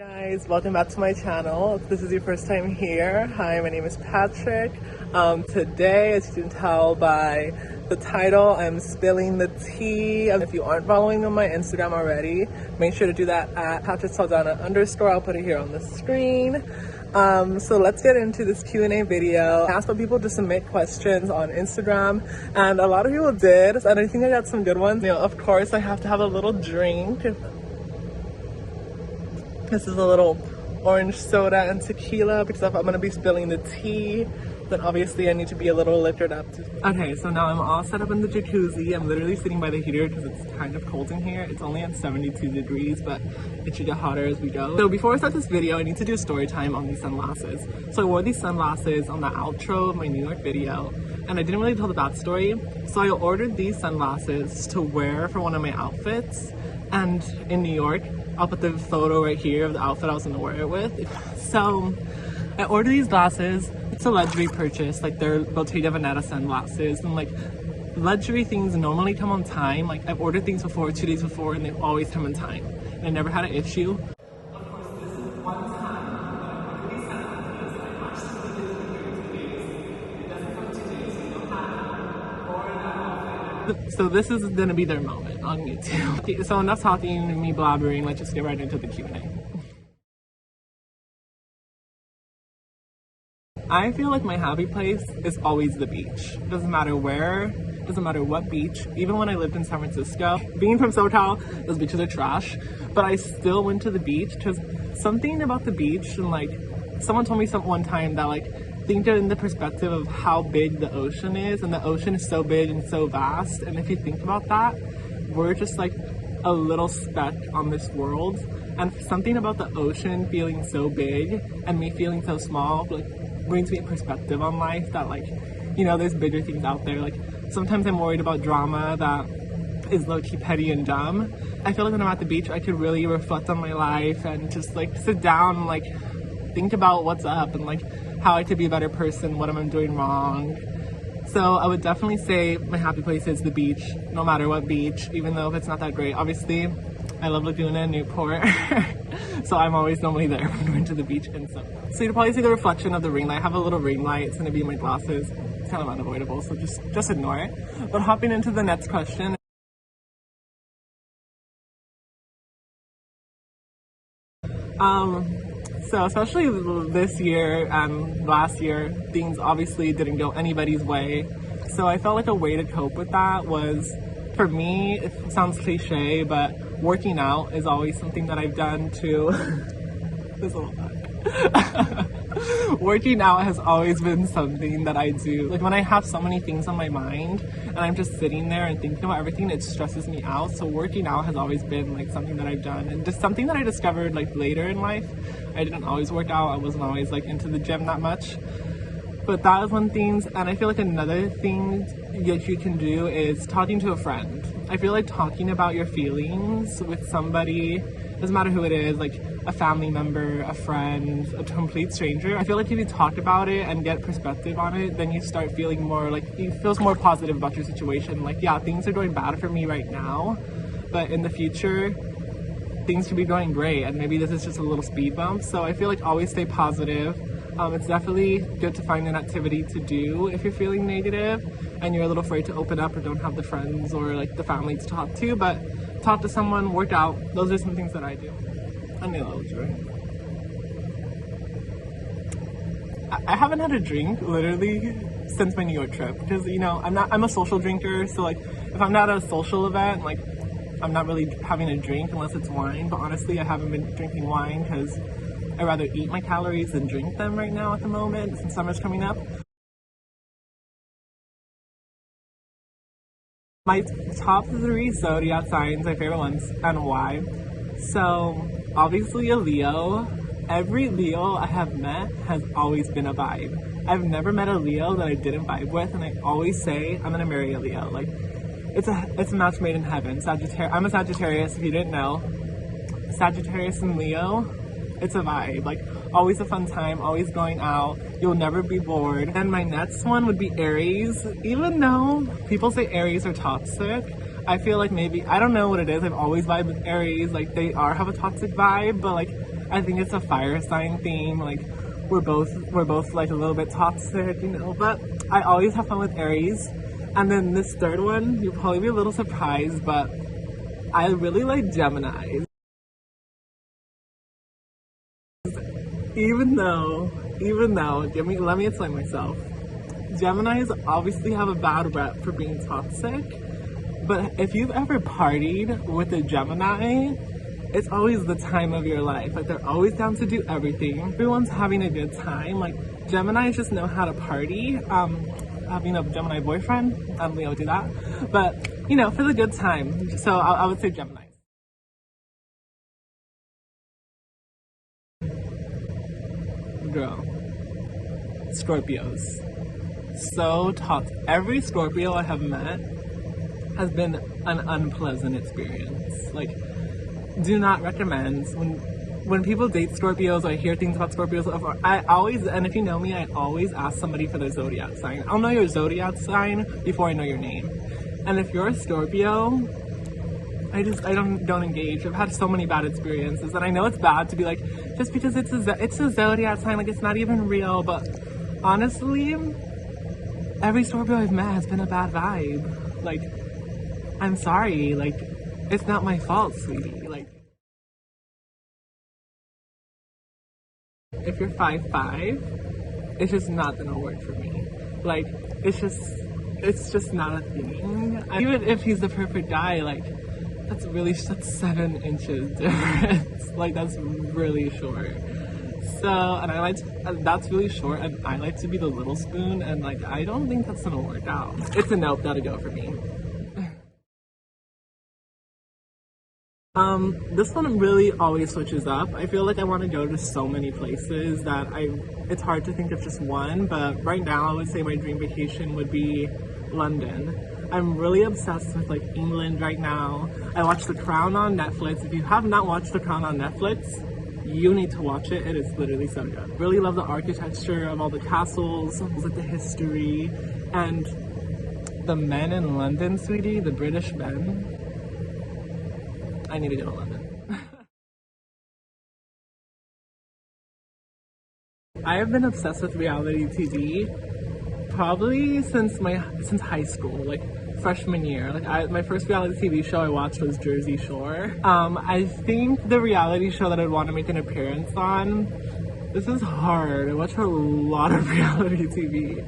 Guys, welcome back to my channel. If this is your first time here, hi, my name is Patrick. Today, as you can tell by the title, I'm spilling the tea. If you aren't following on my Instagram already, make sure to do that at Saldana _. I'll put it here on the screen. So let's get into this Q&A video. I asked for people to submit questions on Instagram, and a lot of people did, and I think I got some good ones. You know, of course, I have to have a little drink. This is a little orange soda and tequila because if I'm gonna be spilling the tea, then obviously I need to be a little liquored up. Okay, so now I'm all set up in the jacuzzi. I'm literally sitting by the heater because it's kind of cold in here. It's only at 72 degrees, but it should get hotter as we go. So before I start this video, I need to do a story time on these sunglasses. So I wore these sunglasses on the outro of my New York video, and I didn't really tell the backstory. So I ordered these sunglasses to wear for one of my outfits, and in New York, I'll put the photo right here of the outfit I was gonna wear it with. So I ordered these glasses. It's a luxury purchase, like they're Bottega Veneta sunglasses, and like luxury things normally come on time. Like I've ordered things before, 2 days before, and they always come on time. And I never had an issue. Of course, this is one time that I ordered these sunglasses. I actually did it in 2 days. It doesn't come 2 days, so you don't have to order that outfit. So this is gonna be their moment on YouTube. Okay, so enough talking and me blabbering, let's just get right into the Q&A. I feel like my happy place is always the beach. Doesn't matter where, doesn't matter what beach. Even when I lived in San Francisco, being from SoCal, those beaches are trash, but I still went to the beach because something about the beach, and like someone told me one time that like think in the perspective of how big the ocean is, and the ocean is so big and so vast, and if you think about that, we're just like a little speck on this world, and something about the ocean feeling so big and me feeling so small like brings me a perspective on life that like, you know, there's bigger things out there. Like sometimes I'm worried about drama that is low-key petty and dumb. I feel like when I'm at the beach I could really reflect on my life and just like sit down and like think about what's up and like how I could be a better person, what am I doing wrong. So I would definitely say my happy place is the beach, no matter what beach, even though if it's not that great. Obviously, I love Laguna and Newport, so I'm always normally there when going to the beach and stuff. So you'll probably see the reflection of the ring light. I have a little ring light. It's gonna be in my glasses. It's kind of unavoidable, so just ignore it. But hopping into the next question. So especially this year and last year, things obviously didn't go anybody's way. So I felt like a way to cope with that was, for me, it sounds cliche, but working out is always something that I've done to, this little bug. Working out has always been something that I do. Like when I have so many things on my mind and I'm just sitting there and thinking about everything, it stresses me out. So working out has always been like something that I've done, and just something that I discovered like later in life. I didn't always work out. I wasn't always like into the gym that much. But that was one thing, and I feel like another thing that you can do is talking to a friend. I feel like talking about your feelings with somebody, doesn't matter who it is, like a family member, a friend, a complete stranger. I feel like if you talk about it and get perspective on it, then you start feeling more like, you feel more positive about your situation. Like, yeah, things are going bad for me right now, but in the future, things could be going great, and maybe this is just a little speed bump. So I feel like always stay positive. It's definitely good to find an activity to do if you're feeling negative and you're a little afraid to open up or don't have the friends or like the family to talk to, but talk to someone, work out. Those are some things that I do. I knew that was right. I haven't had a drink literally since my New York trip because, you know, I'm a social drinker, so like if I'm not at a social event, like I'm not really having a drink unless it's wine. But honestly, I haven't been drinking wine because I'd rather eat my calories than drink them right now at the moment since summer's coming up. My top 3 Zodiac signs, my favorite ones, and why. So obviously a Leo. Every Leo I have met has always been a vibe. I've never met a Leo that I didn't vibe with, and I always say I'm gonna marry a Leo. Like it's a match made in heaven. I'm a Sagittarius, if you didn't know. Sagittarius and Leo, it's a vibe. Like always a fun time, always going out. You'll never be bored. And my next one would be Aries. Even though people say Aries are toxic, I feel like maybe, I don't know what it is. I've always vibed with Aries. Like they have a toxic vibe, but like I think it's a fire sign theme. Like we're both like a little bit toxic, you know, but I always have fun with Aries. And then this third one, you'll probably be a little surprised, but I really like Gemini. Even though, let me explain myself. Geminis obviously have a bad rep for being toxic, but if you've ever partied with a Gemini, it's always the time of your life. Like they're always down to do everything. Everyone's having a good time. Like Geminis just know how to party. Having a Gemini boyfriend, I don't think I would do that, but you know, for the good time. So I would say Gemini. Girl, Scorpios. So toxic. Every Scorpio I have met has been an unpleasant experience. Like, do not recommend. When people date Scorpios or I hear things about Scorpios, I always, and if you know me, I always ask somebody for their zodiac sign. I'll know your zodiac sign before I know your name. And if you're a Scorpio, I don't engage. I've had so many bad experiences, and I know it's bad to be like, just because it's a zodiac sign, like it's not even real. But honestly, every Scorpio I've met has been a bad vibe. Like, I'm sorry, like it's not my fault, sweetie. Like, if you're 5'5", it's just not gonna work for me. Like, it's just not a thing. Even if he's the perfect guy, like, that's 7 inches difference. Like, that's really short. So, and that's really short, and I like to be the little spoon, and like, I don't think that's gonna work out. It's a nope, that'll go for me. This one really always switches up. I feel like I want to go to so many places that it's hard to think of just one, but right now I would say my dream vacation would be London. I'm really obsessed with like England right now. I watched The Crown on Netflix. If you have not watched The Crown on Netflix, you need to watch it. It is literally so good. Really love the architecture of all the castles, like the history, and the men in London, sweetie, the British men. I need to go to London. I have been obsessed with reality TV probably since high school, like freshman year. Like my first reality TV show I watched was Jersey Shore. I think the reality show that I'd want to make an appearance on, this is hard. I watch a lot of reality TV.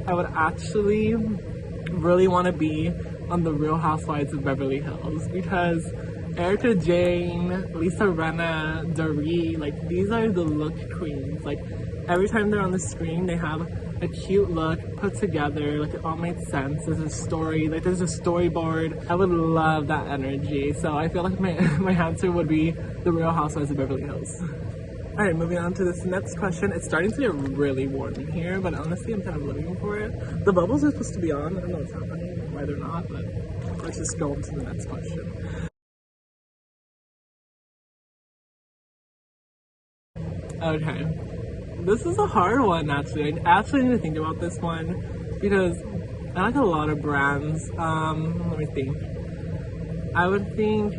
I would actually really want to be on the Real Housewives of Beverly Hills, because Erica Jane, Lisa Rinna, Doree, like these are the look queens. Like every time they're on the screen, they have a cute look put together, like it all makes sense. There's a story, like there's a storyboard. I would love that energy. So I feel like my answer would be the Real Housewives of Beverly Hills. All right, moving on to this next question. It's starting to get really warm in here, but honestly, I'm kind of living for it. The bubbles are supposed to be on. I don't know what's happening, why they're not, but let's just go on to the next question. Okay, this is a hard one actually. I actually need to think about this one because I like a lot of brands. Let me think. I would think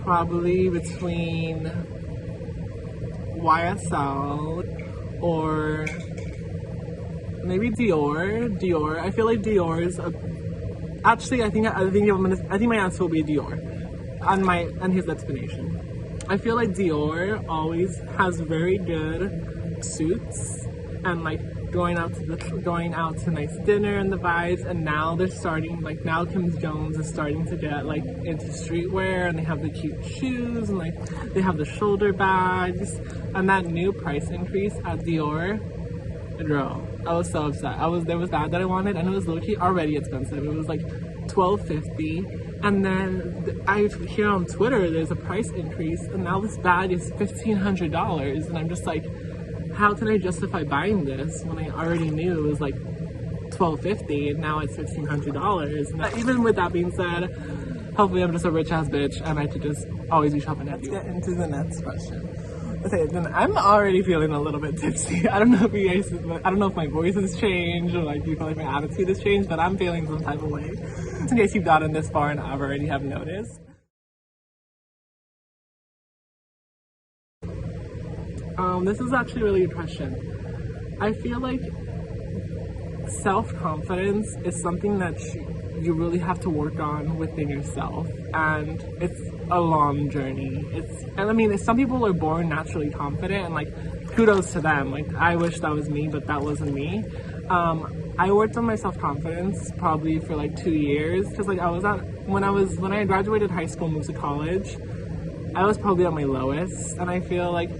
probably between YSL or maybe Dior. I feel like Dior is actually I think my answer will be Dior and his explanation. I feel like Dior always has very good suits and like going out to nice dinner and the vibes, and now they're starting, like now Kim Jones is starting to get like into streetwear, and they have the cute shoes and like they have the shoulder bags, and that new price increase at Dior, girl, I was so upset. There was that I wanted, and it was low-key already expensive. It was like $12.50. And then I hear on Twitter there's a price increase, and now this bag is $1,500, and I'm just like, how can I justify buying this when I already knew it was like $12.50 and now it's $1,500? And even with that being said, hopefully I'm just a rich ass bitch and I could just always be shopping at you. Let's get into the next question. Okay, then I'm already feeling a little bit tipsy. I don't know if my voice has changed or like you feel like my attitude has changed, but I'm feeling some type of way. In case you've gotten this far and already have noticed. This is actually a really good question. I feel like self-confidence is something that you really have to work on within yourself, and it's a long journey. Some people are born naturally confident, and like kudos to them. Like, I wish that was me, but that wasn't me. I worked on my self-confidence probably for like 2 years, because like when I graduated high school and moved to college, I was probably at my lowest, and I feel like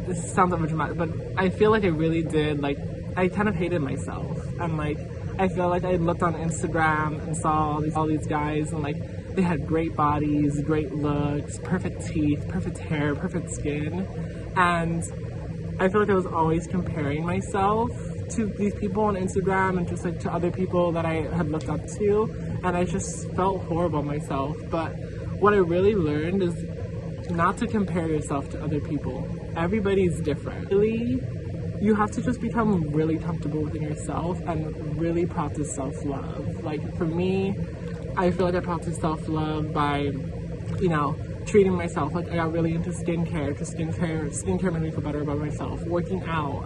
this sounds over dramatic, but I feel like I really did, like, I kind of hated myself, and like I feel like I looked on Instagram and saw all these guys, and like they had great bodies, great looks, perfect teeth, perfect hair, perfect skin, and I feel like I was always comparing myself to these people on Instagram and just like to other people that I had looked up to, and I just felt horrible myself. But what I really learned is not to compare yourself to other people. Everybody's different. Really, you have to just become really comfortable within yourself and really practice self-love. Like for me, I feel like I practice self-love by, treating myself. Like I got really into skincare. Skincare made me feel better about myself. Working out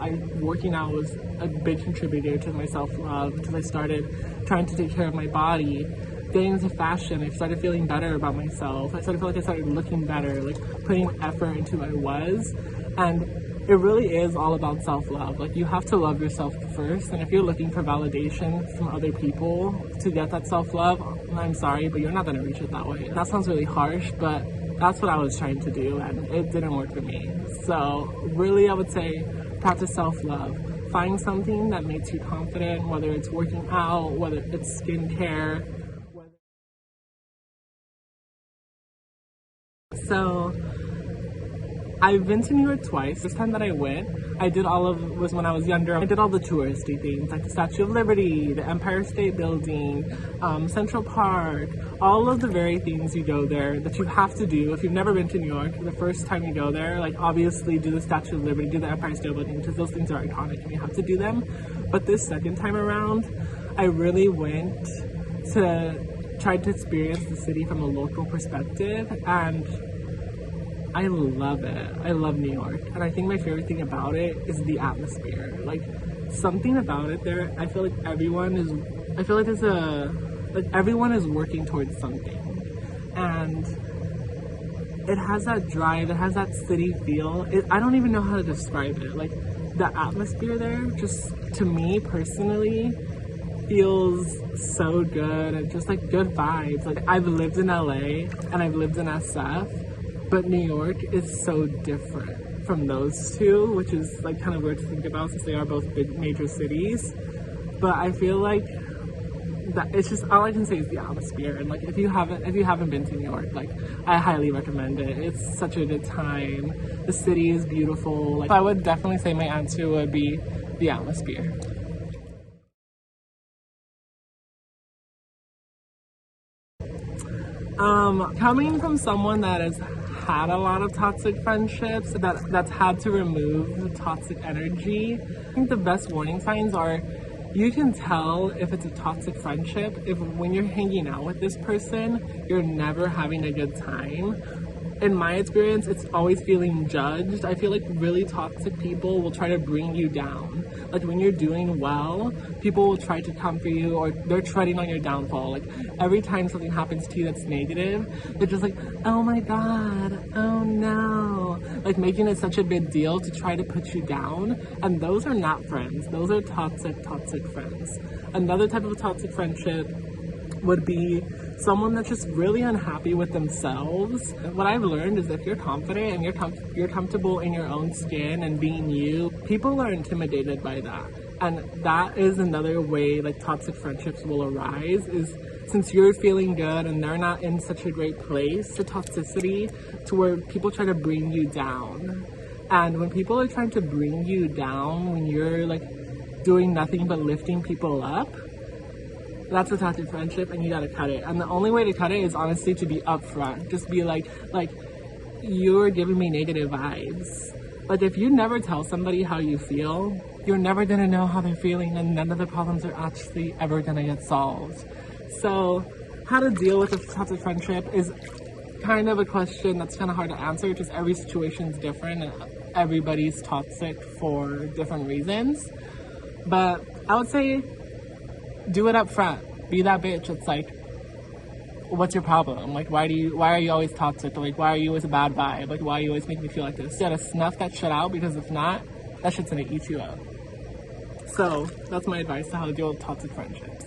was a big contributor to my self-love, because I started trying to take care of my body. Getting into fashion, I started feeling better about myself. I started looking better, like putting effort into who I was. And it really is all about self-love. Like, you have to love yourself first, and if you're looking for validation from other people to get that self-love, I'm sorry, but you're not gonna reach it that way. That sounds really harsh, but that's what I was trying to do, and it didn't work for me. So really, I would say practice self-love. Find something that makes you confident, whether it's working out, whether it's skincare. So I've been to New York twice. This time that I went, was when I was younger. I did all the touristy things, like the Statue of Liberty, the Empire State Building, Central Park, all of the very things you go there that you have to do. If you've never been to New York, the first time you go there, like obviously do the Statue of Liberty, do the Empire State Building, because those things are iconic and you have to do them. But this second time around, I really went to try to experience the city from a local perspective, and I love it. I love New York, and I think my favorite thing about it is the atmosphere. Like, something about it there, I feel like everyone is working towards something, and it has that drive, it has that city feel. I don't even know how to describe it. Like, the atmosphere there, just to me personally, feels so good, and just like good vibes. Like, I've lived in LA and I've lived in SF, but New York is so different from those two, which is like kind of weird to think about since they are both big major cities. But I feel like that it's just, all I can say is the atmosphere. And like if you haven't been to New York, like I highly recommend it. It's such a good time. The city is beautiful. Like, I would definitely say my answer would be the atmosphere. Coming from someone that has had a lot of toxic friendships, that's had to remove the toxic energy, I think the best warning signs are, you can tell if it's a toxic friendship if when you're hanging out with this person, you're never having a good time. In my experience, it's always feeling judged. I feel like really toxic people will try to bring you down. Like when you're doing well, people will try to come for you, or they're treading on your downfall. Like every time something happens to you that's negative, they're just like, oh my God, oh no. Like making it such a big deal to try to put you down. And those are not friends. Those are toxic friends. Another type of toxic friendship would be someone that's just really unhappy with themselves. What I've learned is if you're confident and you're comfortable in your own skin and being you, people are intimidated by that. And that is another way like toxic friendships will arise, is since you're feeling good and they're not in such a great place, the toxicity to where people try to bring you down. And when people are trying to bring you down, when you're like doing nothing but lifting people up, that's a toxic friendship, and you gotta cut it. And the only way to cut it is honestly to be upfront. Just be like you're giving me negative vibes. Like if you never tell somebody how you feel, you're never gonna know how they're feeling, and none of the problems are actually ever gonna get solved. So how to deal with a toxic friendship is kind of a question that's kind of hard to answer. Just every situation is different and everybody's toxic for different reasons. But I would say do it up front. Be that bitch. It's like, what's your problem? Like, why are you always toxic? Like, why are you always a bad vibe? Like, why are you always making me feel like this? You gotta snuff that shit out, because if not, that shit's gonna eat you up. So that's my advice to how to deal with toxic friendships.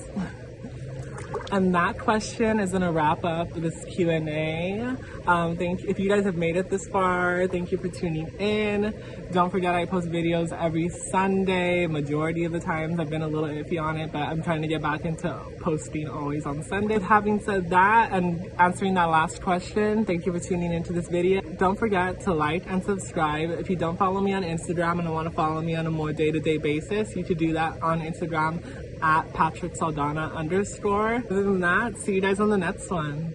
And that question is gonna wrap up this Q&A. If you guys have made it this far, thank you for tuning in. Don't forget I post videos every Sunday. Majority of the times I've been a little iffy on it, but I'm trying to get back into posting always on Sundays. Having said that, and answering that last question, thank you for tuning into this video. Don't forget to like and subscribe. If you don't follow me on Instagram and want to follow me on a more day-to-day basis, you could do that on Instagram at @PatrickSaldana_. Other than that, see you guys on the next one.